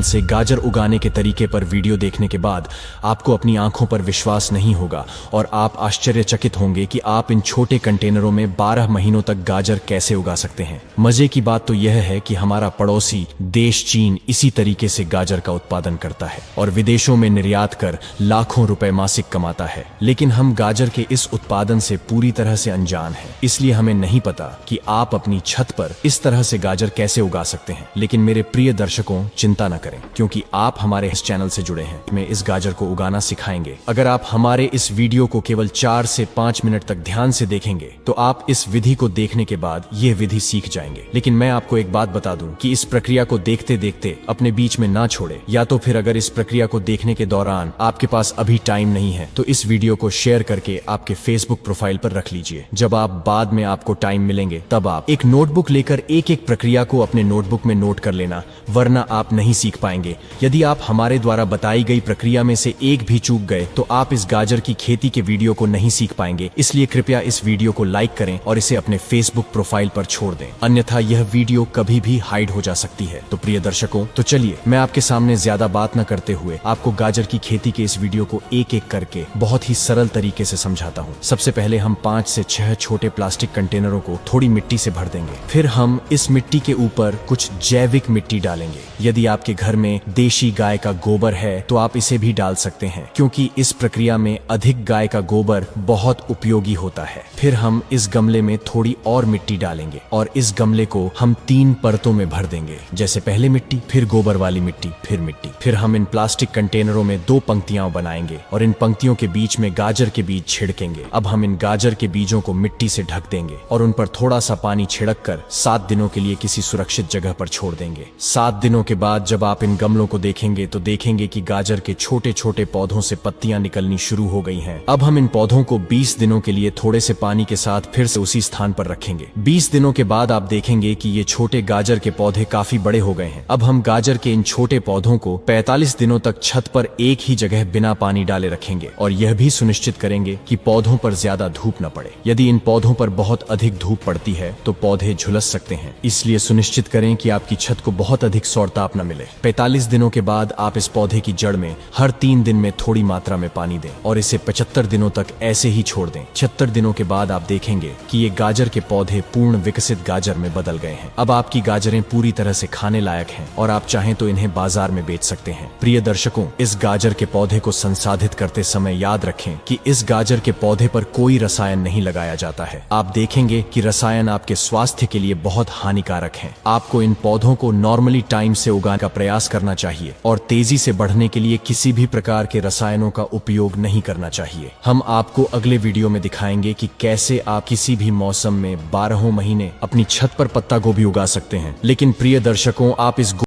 से गाजर उगाने के तरीके पर वीडियो देखने के बाद आपको अपनी आंखों पर विश्वास नहीं होगा और आप आश्चर्यचकित होंगे कि आप इन छोटे कंटेनरों में 12 महीनों तक गाजर कैसे उगा सकते हैं। मजे की बात तो यह है कि हमारा पड़ोसी देश चीन इसी तरीके से गाजर का उत्पादन करता है और विदेशों में निर्यात कर लाखों रुपए मासिक कमाता है, लेकिन हम गाजर के इस उत्पादन से पूरी तरह से अनजान हैं। इसलिए हमें नहीं पता कि आप अपनी छत पर इस तरह से गाजर कैसे उगा सकते हैं। लेकिन मेरे प्रिय दर्शकों, चिंता न करें, क्योंकि आप हमारे इस चैनल से जुड़े हैं। मैं इस गाजर को उगाना सिखाएंगे। अगर आप हमारे इस वीडियो को केवल 4 से 5 मिनट तक ध्यान से देखेंगे तो आप इस विधि को देखने के बाद यह विधि सीख जाएंगे। लेकिन मैं आपको एक बात बता दूं कि इस प्रक्रिया को देखते देखते अपने बीच में ना छोड़े, या तो फिर अगर इस प्रक्रिया को देखने के दौरान आपके पास अभी टाइम नहीं है तो इस वीडियो को शेयर करके आपके फेसबुक प्रोफाइल पर रख लीजिए। जब आप बाद में आपको टाइम मिलेंगे तब आप एक नोटबुक लेकर एक एक प्रक्रिया को अपने नोटबुक में नोट कर लेना, वरना आप नहीं सीख पाएंगे। यदि आप हमारे द्वारा बताई गई प्रक्रिया में से एक भी चूक गए तो आप इस गाजर की खेती के वीडियो को नहीं सीख पाएंगे। इसलिए कृपया इस वीडियो को लाइक करें और इसे अपने फेसबुक प्रोफाइल पर छोड़ दें, अन्यथा यह वीडियो कभी भी हाइड हो जा सकती है। तो प्रिय दर्शकों, तो चलिए मैं आपके सामने ज्यादा बात न करते हुए आपको गाजर की खेती के इस वीडियो को एक एक करके बहुत ही सरल तरीके से समझाता हूँ। सबसे पहले हम 5 से 6 छोटे प्लास्टिक कंटेनरों को थोड़ी मिट्टी से भर देंगे। फिर हम इस मिट्टी के ऊपर कुछ जैविक मिट्टी डालेंगे। यदि आपके घर में देशी गाय का गोबर है तो आप इसे भी डाल सकते हैं, क्योंकि इस प्रक्रिया में अधिक गाय का गोबर बहुत उपयोगी होता है। फिर हम इस गमले में थोड़ी और मिट्टी डालेंगे और इस गमले को हम 3 परतों में भर देंगे, जैसे पहले मिट्टी, फिर गोबर वाली मिट्टी, फिर मिट्टी। फिर हम इन प्लास्टिक कंटेनरों में 2 पंक्तियां बनाएंगे और इन पंक्तियों के बीच में गाजर के बीज छिड़केंगे। अब हम इन गाजर के बीजों को मिट्टी से ढक देंगे और उन पर थोड़ा सा पानी छिड़क कर 7 दिनों के लिए किसी सुरक्षित जगह पर छोड़ देंगे। 7 दिनों के बाद जब आप इन गमलों को देखेंगे तो देखेंगे कि गाजर के छोटे छोटे पौधों से पत्तियां निकलनी शुरू हो गई हैं। अब हम इन पौधों को 20 दिनों के लिए थोड़े से पानी के साथ फिर से उसी स्थान पर रखेंगे। 20 दिनों के बाद आप देखेंगे कि ये छोटे गाजर के पौधे काफी बड़े हो गए हैं। अब हम गाजर के इन छोटे पौधों को 45 दिनों तक छत पर एक ही जगह बिना पानी डाले रखेंगे और यह भी सुनिश्चित करेंगे कि पौधों पर ज्यादा धूप न पड़े। यदि इन पौधों पर बहुत अधिक धूप पड़ती है तो पौधे झुलस सकते हैं, इसलिए सुनिश्चित करें कि आपकी छत को बहुत अधिक सौरताप न मिले। 45 दिनों के बाद आप इस पौधे की जड़ में हर 3 दिन में थोड़ी मात्रा में पानी दें और इसे 75 दिनों तक ऐसे ही छोड़ दें। 76 दिनों के बाद आप देखेंगे कि ये गाजर के पौधे पूर्ण विकसित गाजर में बदल गए हैं। अब आपकी गाजरें पूरी तरह से खाने लायक हैं और आप चाहें तो इन्हें बाजार में बेच सकते हैं। प्रिय दर्शकों, इस गाजर के पौधे को संसाधित करते समय याद रखें कि इस गाजर के पौधे पर कोई रसायन नहीं लगाया जाता है। आप देखेंगे कि रसायन आपके स्वास्थ्य के लिए बहुत हानिकारक हैं। आपको इन पौधों को नॉर्मली टाइम से उगाने का प्रयास करना चाहिए और तेजी से बढ़ने के लिए किसी भी प्रकार के रसायनों का उपयोग नहीं करना चाहिए। हम आपको अगले वीडियो में दिखाएंगे कि कैसे आप किसी भी मौसम में 12 महीने अपनी छत पर पत्ता गोभी उगा सकते हैं। लेकिन प्रिय दर्शकों, आप इस